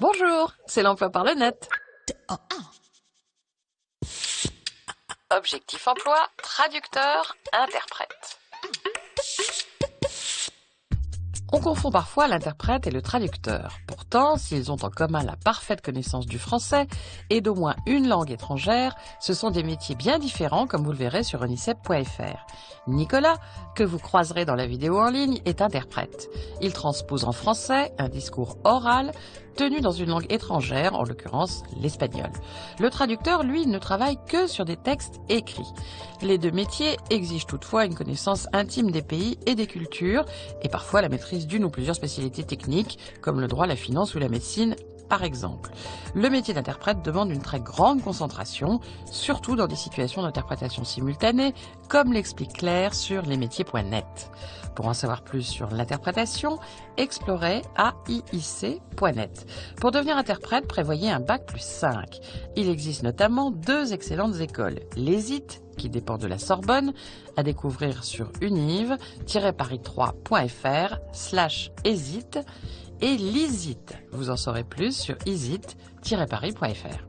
Bonjour, c'est l'emploi par le net. Objectif emploi, traducteur, interprète. On confond parfois l'interprète et le traducteur. Pourtant, s'ils ont en commun la parfaite connaissance du français et d'au moins une langue étrangère, ce sont des métiers bien différents comme vous le verrez sur onicep.fr. Nicolas, que vous croiserez dans la vidéo en ligne, est interprète. Il transpose en français un discours oral tenu dans une langue étrangère, en l'occurrence l'espagnol. Le traducteur, lui, ne travaille que sur des textes écrits. Les deux métiers exigent toutefois une connaissance intime des pays et des cultures, et parfois la maîtrise d'une ou plusieurs spécialités techniques, comme le droit, la finance ou la médecine, par exemple. Le métier d'interprète demande une très grande concentration, surtout dans des situations d'interprétation simultanée, comme l'explique Claire sur lesmétiers.net. Pour en savoir plus sur l'interprétation, explorez aiic.net. Pour devenir interprète, prévoyez un bac+5. Il existe notamment deux excellentes écoles, l'ESIT, qui dépend de la Sorbonne, à découvrir sur univ-paris3.fr/ESIT, et l'ISIT. Vous en saurez plus sur isit-paris.fr.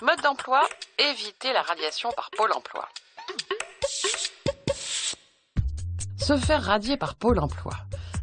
Mode d'emploi, éviter la radiation par Pôle emploi. Se faire radier par Pôle emploi.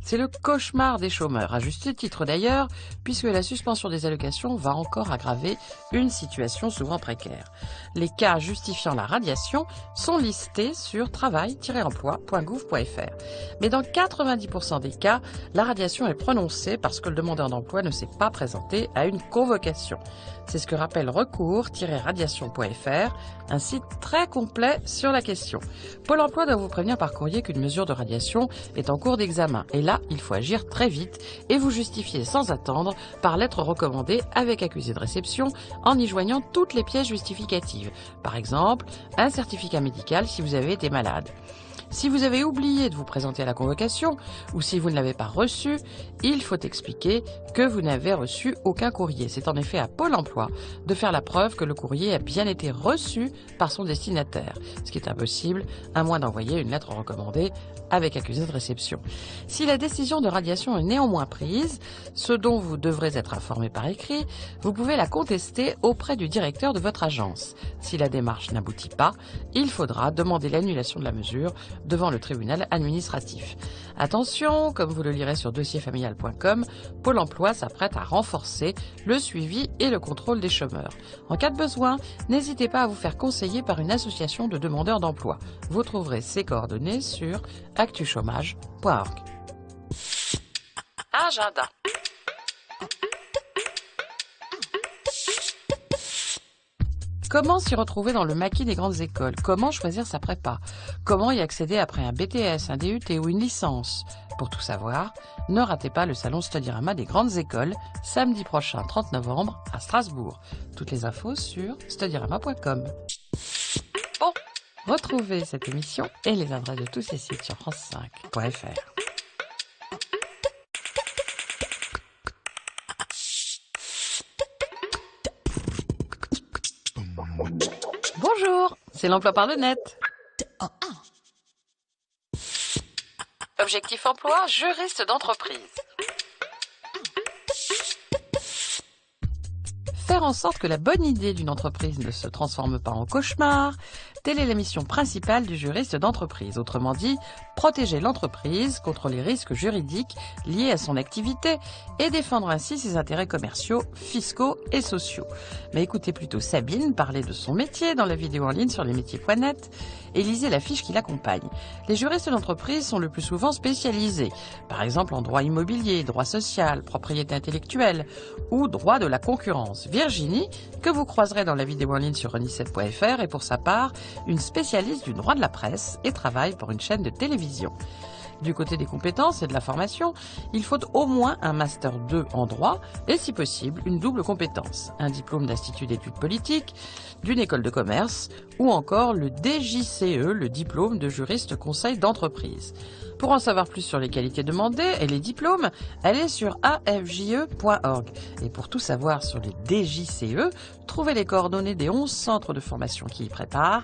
C'est le cauchemar des chômeurs, à juste titre d'ailleurs, puisque la suspension des allocations va encore aggraver une situation souvent précaire. Les cas justifiant la radiation sont listés sur travail-emploi.gouv.fr. Mais dans 90% des cas, la radiation est prononcée parce que le demandeur d'emploi ne s'est pas présenté à une convocation. C'est ce que rappelle recours-radiation.fr, un site très complet sur la question. Pôle emploi doit vous prévenir par courrier qu'une mesure de radiation est en cours d'examen. Et là, il faut agir très vite et vous justifier sans attendre par lettre recommandée avec accusé de réception en y joignant toutes les pièces justificatives. Par exemple, un certificat médical si vous avez été malade. Si vous avez oublié de vous présenter à la convocation ou si vous ne l'avez pas reçu, il faut expliquer que vous n'avez reçu aucun courrier. C'est en effet à Pôle emploi de faire la preuve que le courrier a bien été reçu par son destinataire, ce qui est impossible à moins d'envoyer une lettre recommandée avec accusé de réception. Si la décision de radiation est néanmoins prise, ce dont vous devrez être informé par écrit, vous pouvez la contester auprès du directeur de votre agence. Si la démarche n'aboutit pas, il faudra demander l'annulation de la mesure devant le tribunal administratif. Attention, comme vous le lirez sur dossierfamilial.com, Pôle emploi s'apprête à renforcer le suivi et le contrôle des chômeurs. En cas de besoin, n'hésitez pas à vous faire conseiller par une association de demandeurs d'emploi. Vous trouverez ses coordonnées sur actuchômage.org. Agenda. Comment s'y retrouver dans le maquis des grandes écoles? Comment choisir sa prépa? Comment y accéder après un BTS, un DUT ou une licence? Pour tout savoir, ne ratez pas le salon Studyrama des grandes écoles, samedi prochain 30 novembre à Strasbourg. Toutes les infos sur studyrama.com. Bon, retrouvez cette émission et les adresses de tous ces sites sur france5.fr. Bonjour, c'est l'emploi par le net. Objectif emploi, juriste d'entreprise. Faire en sorte que la bonne idée d'une entreprise ne se transforme pas en cauchemar, telle est la mission principale du juriste d'entreprise. Autrement dit, protéger l'entreprise contre les risques juridiques liés à son activité et défendre ainsi ses intérêts commerciaux, fiscaux et sociaux. Mais écoutez plutôt Sabine parler de son métier dans la vidéo en ligne sur lesmétiers.net et lisez la fiche qui l'accompagne. Les juristes d'entreprise sont le plus souvent spécialisés, par exemple en droit immobilier, droit social, propriété intellectuelle ou droit de la concurrence. Virginie, que vous croiserez dans la vidéo en ligne sur onicep.fr, est pour sa part une spécialiste du droit de la presse et travaille pour une chaîne de télévision. Du côté des compétences et de la formation, il faut au moins un Master 2 en droit et si possible une double compétence, un diplôme d'Institut d'études politiques, d'une école de commerce ou encore le DJCE, le diplôme de juriste conseil d'entreprise. Pour en savoir plus sur les qualités demandées et les diplômes, allez sur afje.org. Et pour tout savoir sur les DJCE, trouvez les coordonnées des 11 centres de formation qui y préparent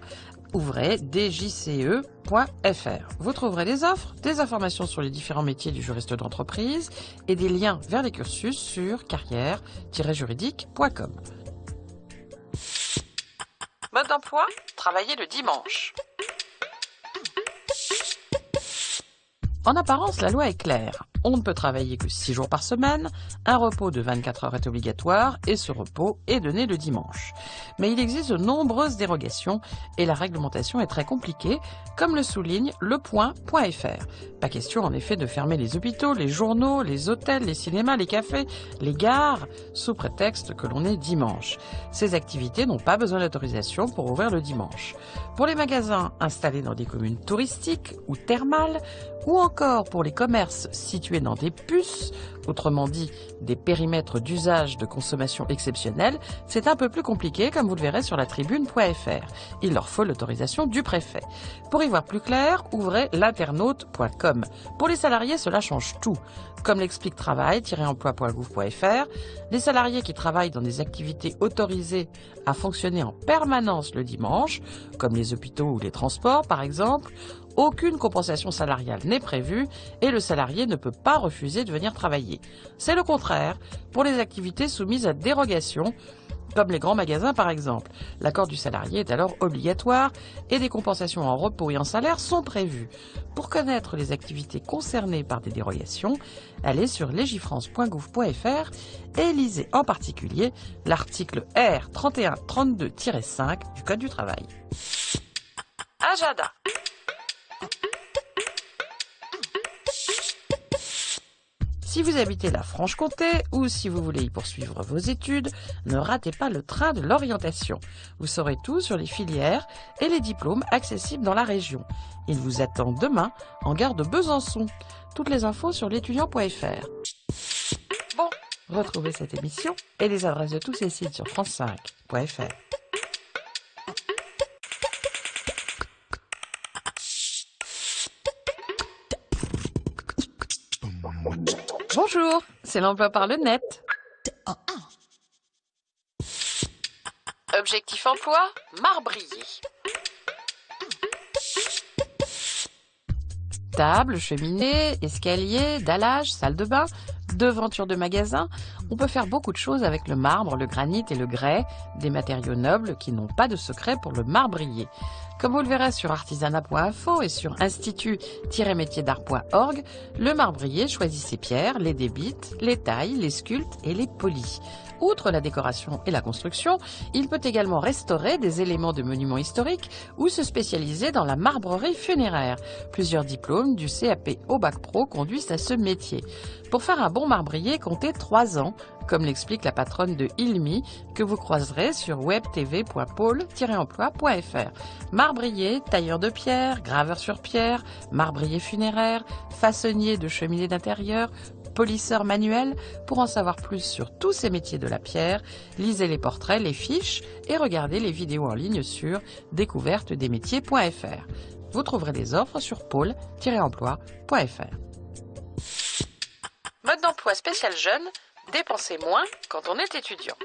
ouvrez djce.fr. Vous trouverez des offres, des informations sur les différents métiers du juriste d'entreprise et des liens vers les cursus sur carrière-juridique.com. Mode d'emploi, travailler le dimanche. En apparence, la loi est claire. On ne peut travailler que 6 jours par semaine, un repos de 24 heures est obligatoire et ce repos est donné le dimanche. Mais il existe de nombreuses dérogations et la réglementation est très compliquée, comme le souligne lepoint.fr. Pas question en effet de fermer les hôpitaux, les journaux, les hôtels, les cinémas, les cafés, les gares, sous prétexte que l'on est dimanche. Ces activités n'ont pas besoin d'autorisation pour ouvrir le dimanche. Pour les magasins installés dans des communes touristiques ou thermales, ou encore pour les commerces situés dans des puces, autrement dit des périmètres d'usage de consommation exceptionnelle, c'est un peu plus compliqué comme vous le verrez sur la tribune.fr. Il leur faut l'autorisation du préfet. Pour y voir plus clair, ouvrez l'internaute.com. Pour les salariés, cela change tout. Comme l'explique travail-emploi.gouv.fr, les salariés qui travaillent dans des activités autorisées à fonctionner en permanence le dimanche, comme les hôpitaux ou les transports par exemple, aucune compensation salariale n'est prévue et le salarié ne peut pas refuser de venir travailler. C'est le contraire pour les activités soumises à dérogation, comme les grands magasins par exemple. L'accord du salarié est alors obligatoire et des compensations en repos et en salaire sont prévues. Pour connaître les activités concernées par des dérogations, allez sur legifrance.gouv.fr et lisez en particulier l'article R 3132-5 du Code du travail. Agenda. Si vous habitez la Franche-Comté ou si vous voulez y poursuivre vos études, ne ratez pas le train de l'orientation. Vous saurez tout sur les filières et les diplômes accessibles dans la région. Il vous attend demain en gare de Besançon. Toutes les infos sur l'étudiant.fr. Bon, retrouvez cette émission et les adresses de tous ces sites sur france5.fr. Bonjour, c'est l'emploi par le net. Objectif emploi, marbrier. Table, cheminée, escalier, dallage, salle de bain, devanture de magasin. On peut faire beaucoup de choses avec le marbre, le granit et le grès, des matériaux nobles qui n'ont pas de secret pour le marbrier. Comme vous le verrez sur artisanat.info et sur institut-métierdart.org, le marbrier choisit ses pierres, les débite, les taille, les sculpte et les polit. Outre la décoration et la construction, il peut également restaurer des éléments de monuments historiques ou se spécialiser dans la marbrerie funéraire. Plusieurs diplômes du CAP au Bac Pro conduisent à ce métier. Pour faire un bon marbrier, comptez 3 ans, comme l'explique la patronne de Ilmi, que vous croiserez sur webtv.pôle-emploi.fr. Marbrier, tailleur de pierre, graveur sur pierre, marbrier funéraire, façonnier de cheminée d'intérieur, polisseur manuel. Pour en savoir plus sur tous ces métiers de la pierre, lisez les portraits, les fiches et regardez les vidéos en ligne sur découvertedesmétiers.fr. Vous trouverez des offres sur pôle-emploi.fr. Mode d'emploi spécial jeune, dépensez moins quand on est étudiant.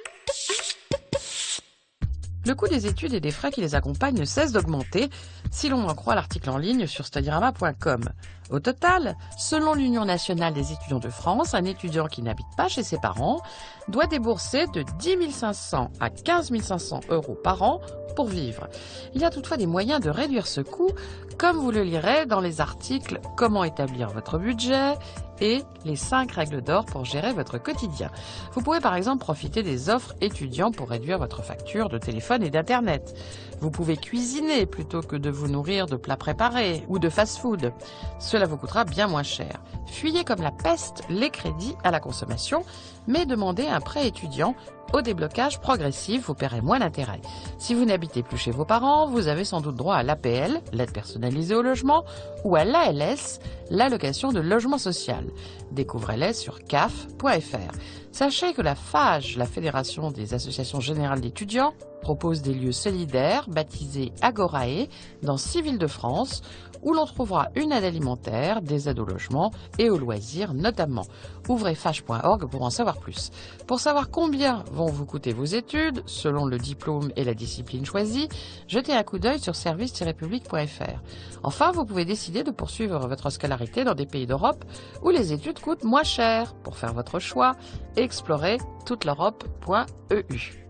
Le coût des études et des frais qui les accompagnent ne cesse d'augmenter, si l'on en croit l'article en ligne sur studirama.com. Au total, selon l'Union nationale des étudiants de France, un étudiant qui n'habite pas chez ses parents doit débourser de 10 500 à 15 500 € par an pour vivre. Il y a toutefois des moyens de réduire ce coût, comme vous le lirez dans les articles « Comment établir votre budget » et les 5 règles d'or pour gérer votre quotidien. Vous pouvez par exemple profiter des offres étudiants pour réduire votre facture de téléphone et d'internet. Vous pouvez cuisiner plutôt que de vous nourrir de plats préparés ou de fast-food. Cela vous coûtera bien moins cher. Fuyez comme la peste les crédits à la consommation, mais demandez un prêt étudiant. Au déblocage progressif, vous paierez moins d'intérêt. Si vous n'habitez plus chez vos parents, vous avez sans doute droit à l'APL, l'aide personnalisée au logement, ou à l'ALS, l'allocation de logement social. Découvrez-les sur caf.fr. Sachez que la FAGE, la Fédération des associations générales d'étudiants, propose des lieux solidaires baptisés Agorae dans 6 villes de France où l'on trouvera une aide alimentaire, des aides au logement et aux loisirs notamment. Ouvrez fage.org pour en savoir plus. Pour savoir combien vont vous coûter vos études, selon le diplôme et la discipline choisie, jetez un coup d'œil sur service-public.fr. Enfin, vous pouvez décider de poursuivre votre scolarité dans des pays d'Europe où les études coûtent moins cher. Pour faire votre choix, explorez touteleurope.eu.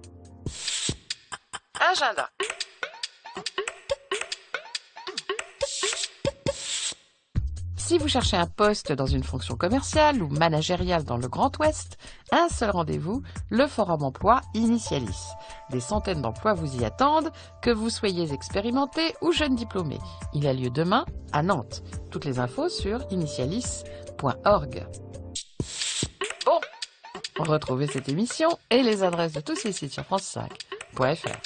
Agenda. Si vous cherchez un poste dans une fonction commerciale ou managériale dans le Grand Ouest, un seul rendez-vous, le Forum Emploi Initialis. Des centaines d'emplois vous y attendent, que vous soyez expérimenté ou jeune diplômé. Il a lieu demain à Nantes. Toutes les infos sur initialis.org. Bon, retrouvez cette émission et les adresses de tous ces sites sur france5.fr.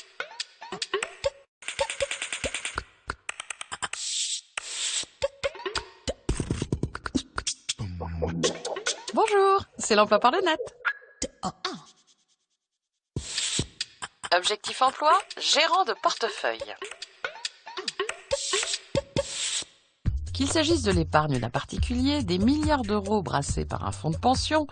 Bonjour, c'est l'emploi par le net. Objectif emploi, gérant de portefeuille. Qu'il s'agisse de l'épargne d'un particulier, des milliards d'euros brassés par un fonds de pension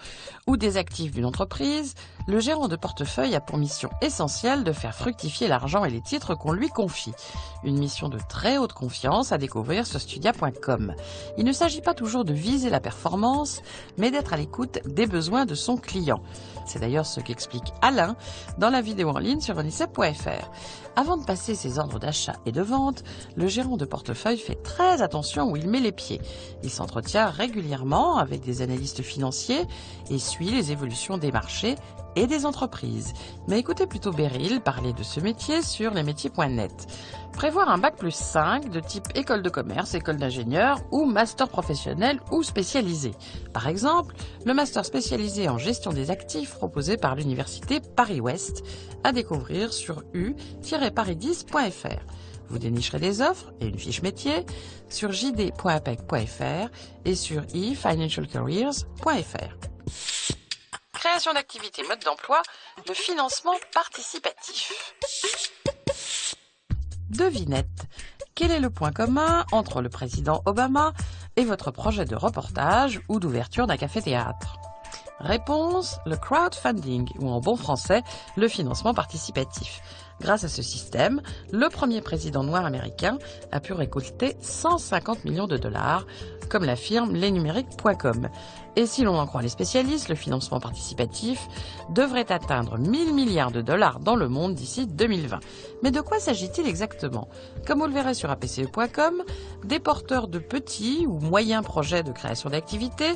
ou des actifs d'une entreprise, le gérant de portefeuille a pour mission essentielle de faire fructifier l'argent et les titres qu'on lui confie. Une mission de très haute confiance à découvrir sur studia.com. Il ne s'agit pas toujours de viser la performance, mais d'être à l'écoute des besoins de son client. C'est d'ailleurs ce qu'explique Alain dans la vidéo en ligne sur onicep.fr. Avant de passer ses ordres d'achat et de vente, le gérant de portefeuille fait très attention où il met les pieds. Il s'entretient régulièrement avec des analystes financiers et suit les évolutions des marchés et des entreprises. Mais écoutez plutôt Beryl parler de ce métier sur lesmétiers.net. Prévoir un bac+5 de type école de commerce, école d'ingénieur ou master professionnel ou spécialisé. Par exemple, le master spécialisé en gestion des actifs proposé par l'université Paris-Ouest à découvrir sur u-paris10.fr. Vous dénicherez des offres et une fiche métier sur jd.apec.fr et sur efinancialcareers.fr. Création d'activités, mode d'emploi, le financement participatif. Devinette. Quel est le point commun entre le président Obama et votre projet de reportage ou d'ouverture d'un café-théâtre? Réponse, le crowdfunding, ou en bon français, le financement participatif. Grâce à ce système, le premier président noir américain a pu récolter 150 millions de dollars, comme l'affirme lesnumériques.com. Et si l'on en croit les spécialistes, le financement participatif devrait atteindre 1000 milliards de dollars dans le monde d'ici 2020. Mais de quoi s'agit-il exactement? Comme vous le verrez sur apce.com, des porteurs de petits ou moyens projets de création d'activités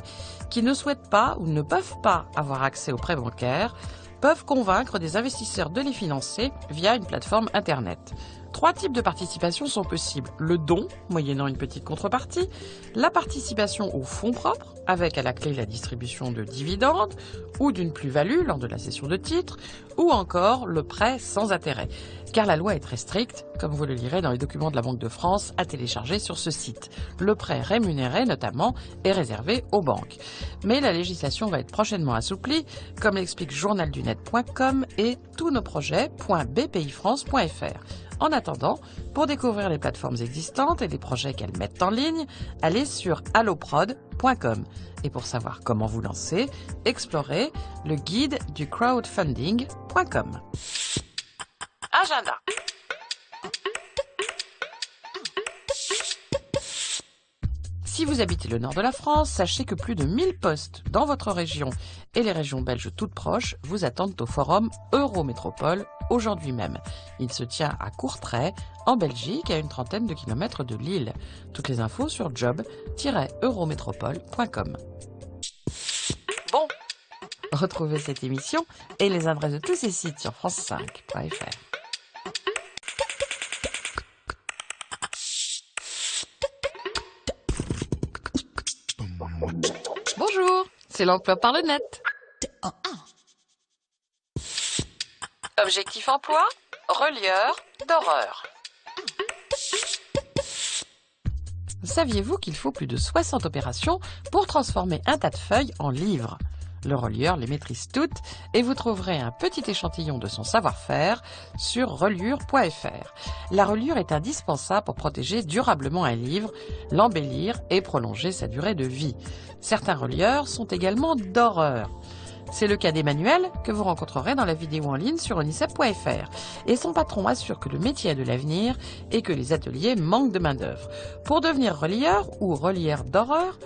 qui ne souhaitent pas ou ne peuvent pas avoir accès aux prêts bancaires peuvent convaincre des investisseurs de les financer via une plateforme Internet. 3 types de participation sont possibles. Le don, moyennant une petite contrepartie, la participation au fonds propre, avec à la clé la distribution de dividendes ou d'une plus-value lors de la cession de titres, ou encore le prêt sans intérêt. Car la loi est très stricte, comme vous le lirez dans les documents de la Banque de France à télécharger sur ce site. Le prêt rémunéré, notamment, est réservé aux banques. Mais la législation va être prochainement assouplie, comme l'explique journaldunet.com et tousnosprojets.bpifrance.fr. En attendant, pour découvrir les plateformes existantes et les projets qu'elles mettent en ligne, allez sur alloprod.com. Et pour savoir comment vous lancer, explorez le guide du crowdfunding.com. Agenda. Si vous habitez le nord de la France, sachez que plus de 1000 postes dans votre région et les régions belges toutes proches vous attendent au forum Eurométropole aujourd'hui même. Il se tient à Courtrai, en Belgique, à une trentaine de kilomètres de Lille. Toutes les infos sur job-eurométropole.com. Bon, retrouvez cette émission et les adresses de tous ces sites sur france5.fr. Bonjour, c'est l'emploi par le net. Objectif emploi, relieur d'horreur. Saviez-vous qu'il faut plus de 60 opérations pour transformer un tas de feuilles en livres? Le relieur les maîtrise toutes et vous trouverez un petit échantillon de son savoir-faire sur reliure.fr. La reliure est indispensable pour protéger durablement un livre, l'embellir et prolonger sa durée de vie. Certains relieurs sont également d'horreur. C'est le cas d'Emmanuel, que vous rencontrerez dans la vidéo en ligne sur onicep.fr. Et son patron assure que le métier a de l'avenir et que les ateliers manquent de main-d'œuvre. Pour devenir relieur ou relière d'horreur,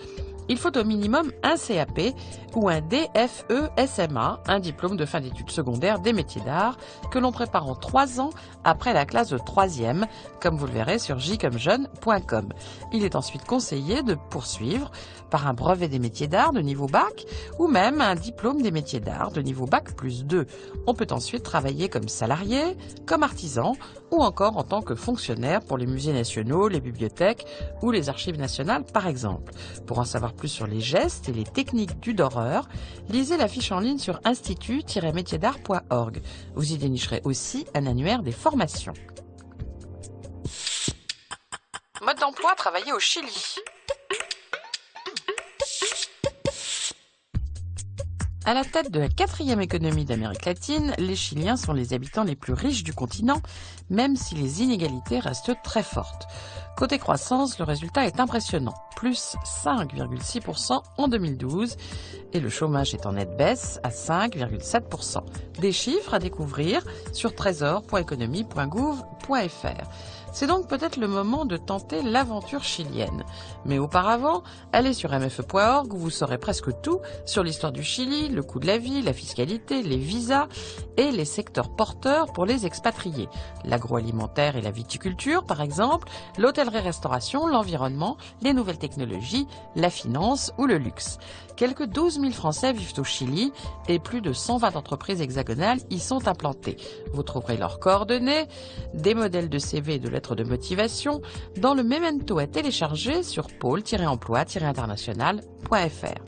il faut au minimum un CAP ou un DFE-SMA, un diplôme de fin d'études secondaires des métiers d'art, que l'on prépare en 3 ans après la classe de 3e, comme vous le verrez sur jcommejeune.com. Il est ensuite conseillé de poursuivre par un brevet des métiers d'art de niveau bac ou même un diplôme des métiers d'art de niveau bac plus 2. On peut ensuite travailler comme salarié, comme artisan ou encore en tant que fonctionnaire pour les musées nationaux, les bibliothèques ou les archives nationales par exemple. Pour en savoir plus sur les gestes et les techniques du doreur, lisez la fiche en ligne sur institut-métierdart.org. Vous y dénicherez aussi un annuaire des formations. Mode d'emploi, travailler au Chili. À la tête de la 4e économie d'Amérique latine, les Chiliens sont les habitants les plus riches du continent, même si les inégalités restent très fortes. Côté croissance, le résultat est impressionnant, plus 5,6% en 2012, et le chômage est en nette baisse à 5,7%. Des chiffres à découvrir sur trésor.economie.gouv.fr. C'est donc peut-être le moment de tenter l'aventure chilienne. Mais auparavant, allez sur mfe.org où vous saurez presque tout sur l'histoire du Chili, le coût de la vie, la fiscalité, les visas et les secteurs porteurs pour les expatriés. L'agroalimentaire et la viticulture, par exemple, l'hôtellerie-restauration, l'environnement, les nouvelles technologies, la finance ou le luxe. Quelques 12 000 Français vivent au Chili et plus de 120 entreprises hexagonales y sont implantées. Vous trouverez leurs coordonnées, des modèles de CV et de lettres de motivation dans le memento à télécharger sur pôle-emploi-international.fr.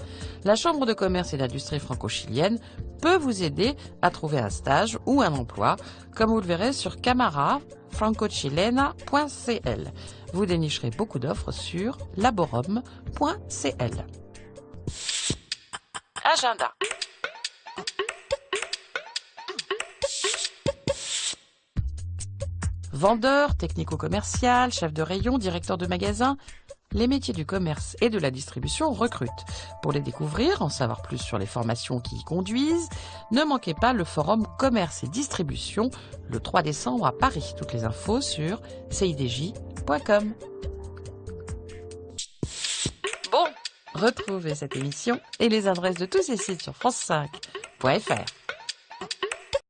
La Chambre de commerce et d'industrie franco-chilienne peut vous aider à trouver un stage ou un emploi, comme vous le verrez sur camarafrancochilena.cl. Vous dénicherez beaucoup d'offres sur laborum.cl. Agenda. Vendeur, technico-commercial, chef de rayon, directeur de magasin, les métiers du commerce et de la distribution recrutent. Pour les découvrir, en savoir plus sur les formations qui y conduisent, ne manquez pas le forum Commerce et Distribution le 3 décembre à Paris. Toutes les infos sur cidj.com. Bon, retrouvez cette émission et les adresses de tous ces sites sur france5.fr.